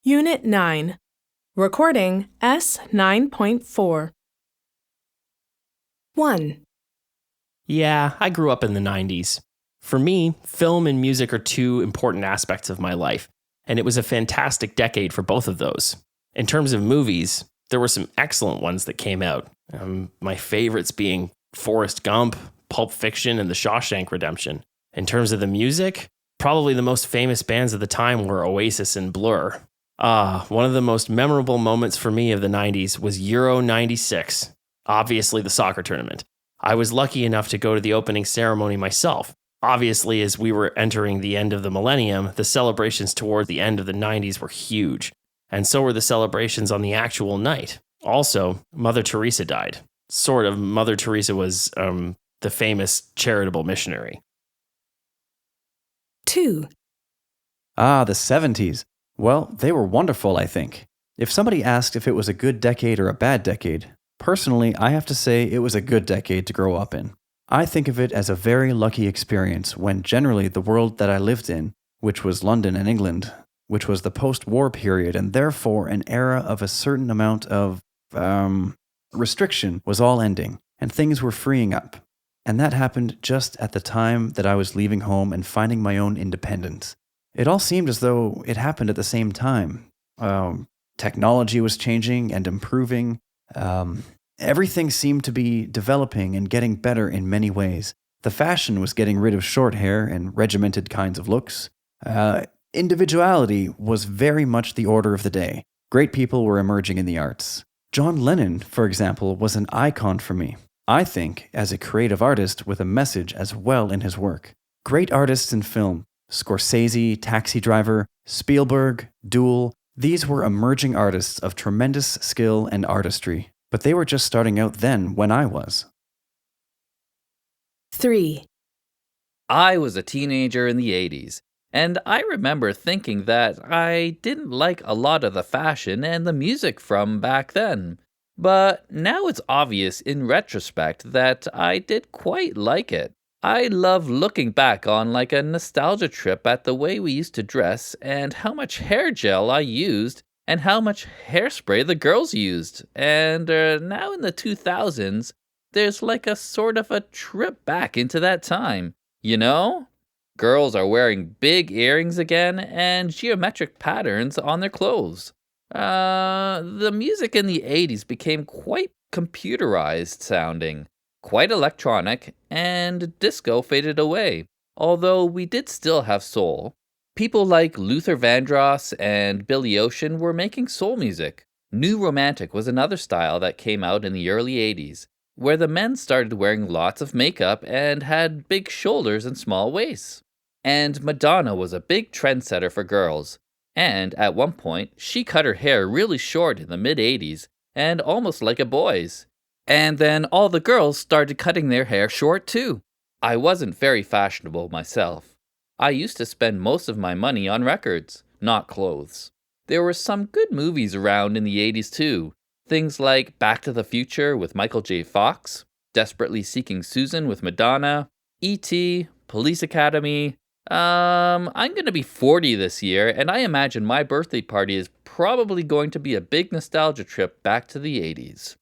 Unit 9. Recording S9.4. 1. Yeah, I grew up in the 90s. For me, film and music are two important aspects of my life, and it was a fantastic decade for both of those. In terms of movies, there were some excellent ones that came out. My favorites being Forrest Gump, Pulp Fiction, and The Shawshank Redemption. In terms of the music, probably the most famous bands of the time were Oasis and Blur. One of the most memorable moments for me of the 90s was Euro 96, obviously the soccer tournament. I was lucky enough to go to the opening ceremony myself. Obviously, as we were entering the end of the millennium, the celebrations toward the end of the 90s were huge. And so were the celebrations on the actual night. Also, Mother Teresa died. Sort of. Mother Teresa was the famous charitable missionary. 2. The 70s. Well, they were wonderful, I think. If somebody asked if it was a good decade or a bad decade, personally, I have to say it was a good decade to grow up in. I think of it as a very lucky experience when generally the world that I lived in, which was London and England, which was the post-war period and therefore an era of a certain amount of restriction, was all ending, and things were freeing up. And that happened just at the time that I was leaving home and finding my own independence. It all seemed as though it happened at the same time. Technology was changing and improving. Everything seemed to be developing and getting better in many ways. The fashion was getting rid of short hair and regimented kinds of looks. Individuality was very much the order of the day. Great people were emerging in the arts. John Lennon, for example, was an icon for me. I think, as a creative artist with a message as well in his work. Great artists in film, Scorsese, Taxi Driver, Spielberg, Duel, these were emerging artists of tremendous skill and artistry, but they were just starting out then when I was. 3. I was a teenager in the 80s, and I remember thinking that I didn't like a lot of the fashion and the music from back then. But now it's obvious in retrospect that I did quite like it. I love looking back on like a nostalgia trip at the way we used to dress and how much hair gel I used and how much hairspray the girls used. And now in the 2000s, there's like a sort of a trip back into that time, you know? Girls are wearing big earrings again and geometric patterns on their clothes. The music in the 80s became quite computerized sounding, quite electronic, and disco faded away, although we did still have soul. People like Luther Vandross and Billy Ocean were making soul music. New Romantic was another style that came out in the early 80s, where the men started wearing lots of makeup and had big shoulders and small waists. And Madonna was a big trendsetter for girls. And at one point, she cut her hair really short in the mid-80s, and almost like a boy's. And then all the girls started cutting their hair short too. I wasn't very fashionable myself. I used to spend most of my money on records, not clothes. There were some good movies around in the 80s too. Things like Back to the Future with Michael J. Fox, Desperately Seeking Susan with Madonna, E.T., Police Academy. I'm going to be 40 this year, and I imagine my birthday party is probably going to be a big nostalgia trip back to the 80s.